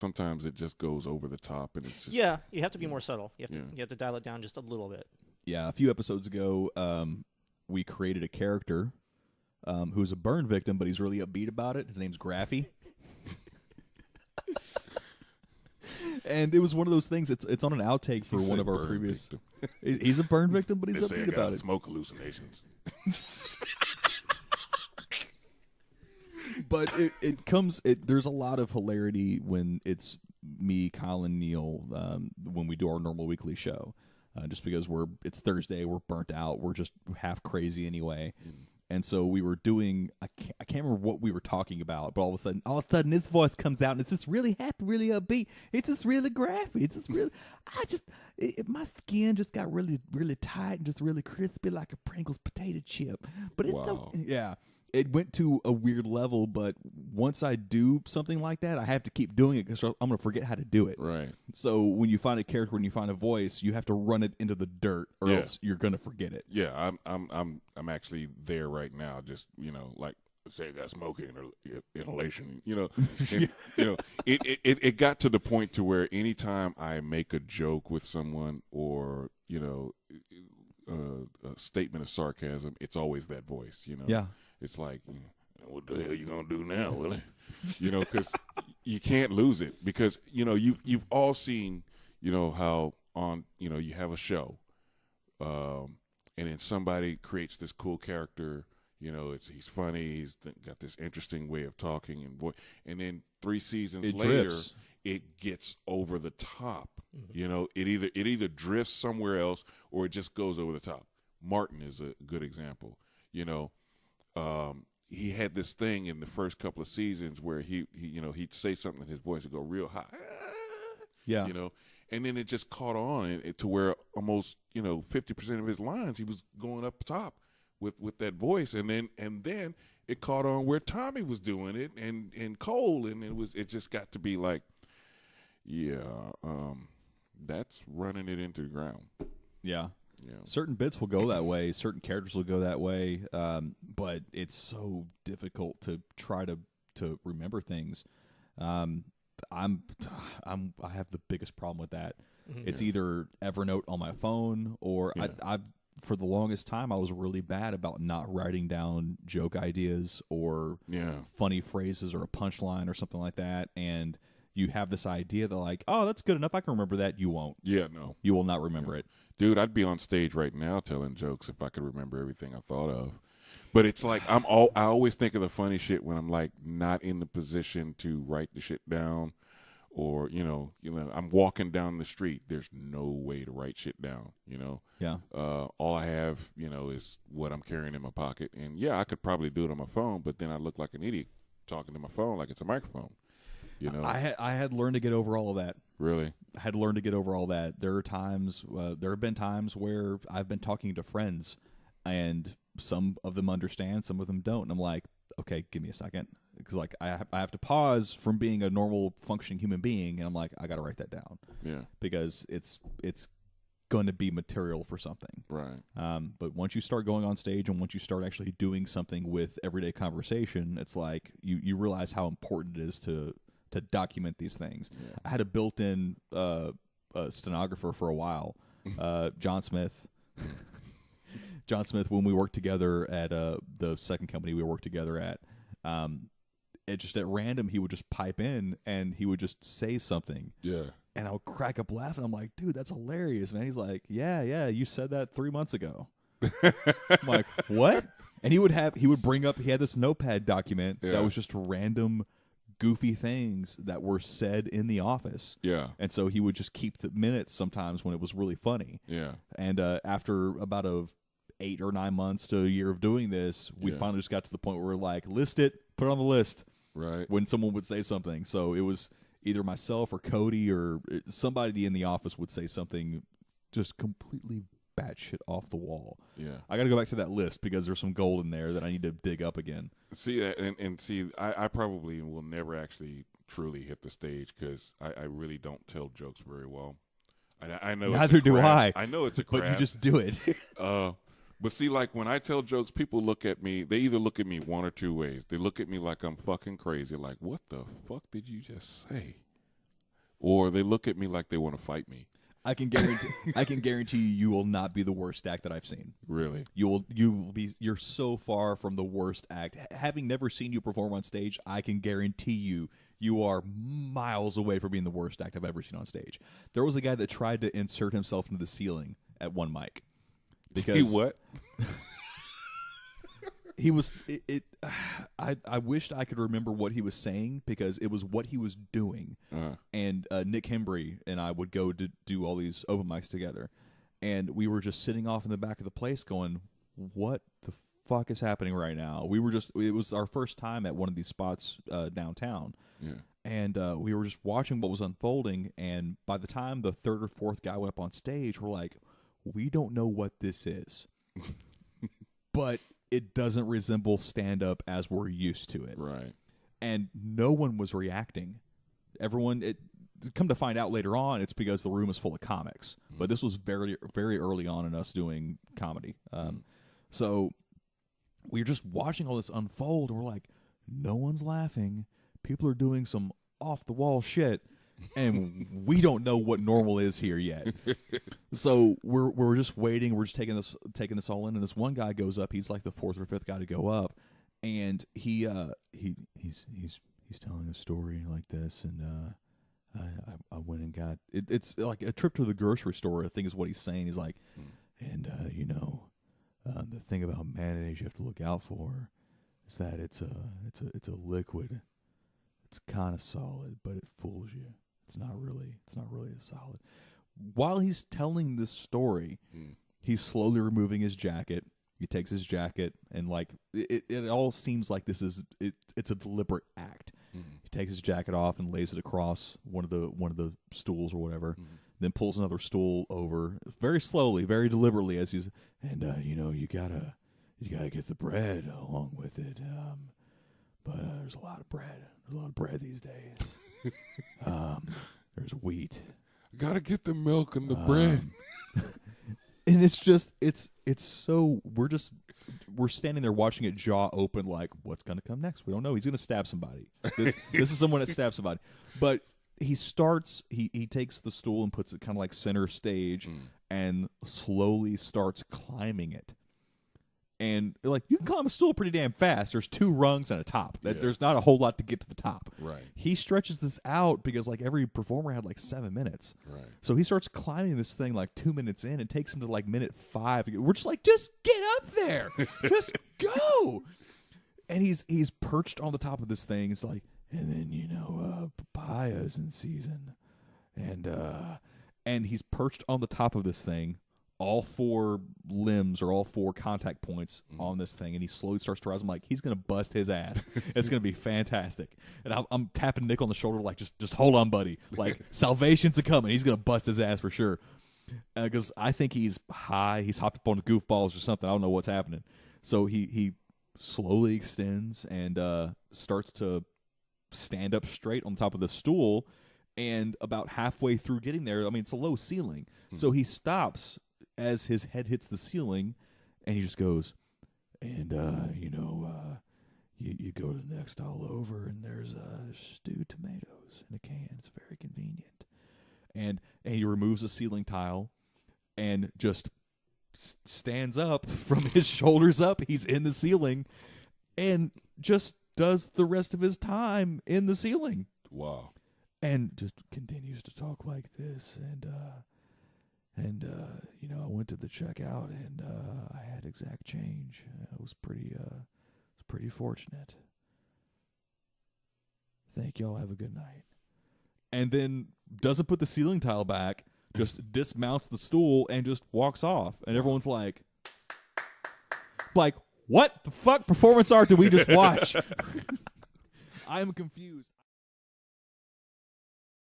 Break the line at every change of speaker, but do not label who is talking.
sometimes it just goes over the top, and it's just
Yeah, you have to be more subtle. You have to dial it down just a little bit.
Yeah, a few episodes ago, we created a character who's a burn victim, but he's really upbeat about it. His name's Graffy. And it was one of those things. It's on an outtake for one of our previous. He's a burn victim, but he's upbeat about it.
Smoke hallucinations.
But it comes. There's a lot of hilarity when it's me, Kyle, and Neil when we do our normal weekly show. Just because it's Thursday, we're burnt out, we're just half crazy anyway. And so we were doing, I can't remember what we were talking about, but all of a sudden this voice comes out and it's just really happy, really upbeat. It's just really graphic. It's just really, my skin just got really, really tight and just really crispy like a Pringles potato chip. But it's yeah. It went to a weird level, but once I do something like that, I have to keep doing it because I'm going to forget how to do it.
Right.
So when you find a character, when you find a voice, you have to run it into the dirt, or else you're going to forget it.
Yeah, I'm actually there right now. Just like say I got smoking inhalation. And, it got to the point to where anytime I make a joke with someone or a statement of sarcasm, it's always that voice.
Yeah.
It's like, what the hell you gonna do now, Willie? Because you can't lose it. Because you've all seen, how on you have a show, and then somebody creates this cool character. He's funny. He's got this interesting way of talking and then 3 seasons later,
drifts.
It gets over the top. Mm-hmm. It either drifts somewhere else or it just goes over the top. Martin is a good example. He had this thing in the first couple of seasons where he'd say something and his voice would go real high.
Yeah.
And then it just caught on to where almost 50% of his lines he was going up top with that voice, and then it caught on where Tommy was doing it and Cole, and it just got to be like, that's running it into the ground.
Yeah.
Yeah.
Certain bits will go that way. Certain characters will go that way. But it's so difficult to try to remember things. I have the biggest problem with that. Mm-hmm. It's either Evernote on my phone or I for the longest time I was really bad about not writing down joke ideas or funny phrases or a punchline or something like that. And you have this idea that like, oh, that's good enough. I can remember that. You won't.
Yeah, no.
You will not remember it.
Dude, I'd be on stage right now telling jokes if I could remember everything I thought of. But it's like I always think of the funny shit when I'm like not in the position to write the shit down, or I'm walking down the street. There's no way to write shit down.
Yeah.
All I have is what I'm carrying in my pocket, and I could probably do it on my phone, but then I look like an idiot talking to my phone like it's a microphone.
I had learned to get over all of that.
Really?
I had learned to get over all that. There have been times where I've been talking to friends, and some of them understand, some of them don't. And I'm like, okay, give me a second, because like I have to pause from being a normal functioning human being, and I'm like, I got to write that down.
Yeah.
Because it's going to be material for something.
Right.
But once you start going on stage and once you start actually doing something with everyday conversation, it's like you realize how important it is to document these things. Yeah. I had a built-in stenographer for a while, John Smith. John Smith, when we worked together at the second company we worked together at, it just at random he would just pipe in and he would just say something. Yeah. And I would crack up laughing. I'm like, dude, that's hilarious, man. He's like, yeah, you said that 3 months ago. I'm like, what? And he would bring up, he had this notepad document that was just random goofy things that were said in the office. Yeah. And so he would just keep the minutes sometimes when it was really funny. Yeah. And after about 8 or 9 months to a year of doing this, we finally just got to the point where we're like, list it, put it on the list. Right. When someone would say something. So it was either myself or Cody or somebody in the office would say something just completely batshit off the wall. Yeah. I got to go back to that list because there's some gold in there that I need to dig up again.
See, and see, I probably will never actually truly hit the stage because I really don't tell jokes very well. I know.
Neither do I.
I know it's a craft.
But you just do it.
But see, like when I tell jokes, people look at me. They either look at me one or two ways. They look at me like I'm fucking crazy. Like, what the fuck did you just say? or they look at me like they want to fight me.
I can guarantee you will not be the worst act that I've seen.
Really?
You're so far from the worst act. Having never seen you perform on stage, I can guarantee you are miles away from being the worst act I've ever seen on stage. There was a guy that tried to insert himself into the ceiling at one mic. Because
He what?
He was I wished I could remember what he was saying because it was what he was doing. And Nick Hembry and I would go to do all these open mics together, and we were just sitting off in the back of the place going, what the fuck is happening right now? It was our first time at one of these spots downtown.
Yeah.
And we were just watching what was unfolding, and by the time the third or fourth guy went up on stage, we're like, we don't know what this is. But it doesn't resemble stand-up as we're used to it.
Right.
And no one was reacting. Come to find out later on, it's because the room is full of comics. But this was very, very early on in us doing comedy. So we were just watching all this unfold, and we're like, no one's laughing. People are doing some off-the-wall shit, and we don't know what normal is here yet. So we're just waiting. We're just taking this all in. And this one guy goes up. He's like the fourth or fifth guy to go up, and he's telling a story like this. And I went and got it. It's like a trip to the grocery store, I think is what he's saying. He's like, and the thing about mayonnaise you have to look out for is that it's a liquid. It's kind of solid, but it fools you. It's not really solid. While he's telling this story, he's slowly removing his jacket. He takes his jacket, and like it all seems like it's a deliberate act. He takes his jacket off and lays it across one of the stools or whatever. Then pulls another stool over very slowly, very deliberately as he's you gotta get the bread along with it. But there's a lot of bread. There's a lot of bread these days. There's wheat.
I gotta get the milk and the bread.
And it's just it's so we're standing there watching it, jaw open, like what's gonna come next? We don't know. He's gonna stab somebody. This is someone that stabs somebody. But he takes the stool and puts it kind of like center stage, and slowly starts climbing it. And like you can climb a stool pretty damn fast. There's 2 rungs and a top. There's not a whole lot to get to the top.
Right.
He stretches this out because like every performer had like 7 minutes.
Right.
So he starts climbing this thing like 2 minutes in. It takes him to like minute 5. We're just like, just get up there, just go. And he's perched on the top of this thing. It's like, and then papayas in season, and he's perched on the top of this thing. All 4 limbs or all 4 contact points on this thing, and he slowly starts to rise. I'm like, he's gonna bust his ass. It's gonna be fantastic. And I'm tapping Nick on the shoulder, like, just hold on, buddy. Like, salvation's a coming. He's gonna bust his ass for sure. Because I think he's high. He's hopped up on the goofballs or something. I don't know what's happening. So he slowly extends and starts to stand up straight on top of the stool. And about halfway through getting there, I mean, it's a low ceiling, so he stops as his head hits the ceiling, and he just goes, and you go to the next aisle over, and there's stewed tomatoes in a can. It's very convenient. And he removes a ceiling tile, and just stands up from his shoulders up. He's in the ceiling, and just does the rest of his time in the ceiling.
Wow.
And just continues to talk like this, and I went to the checkout, and I had exact change. I was pretty fortunate. Thank y'all. Have a good night. And then doesn't put the ceiling tile back, just dismounts the stool and just walks off. And everyone's like, what the fuck performance art did we just watch? I am confused.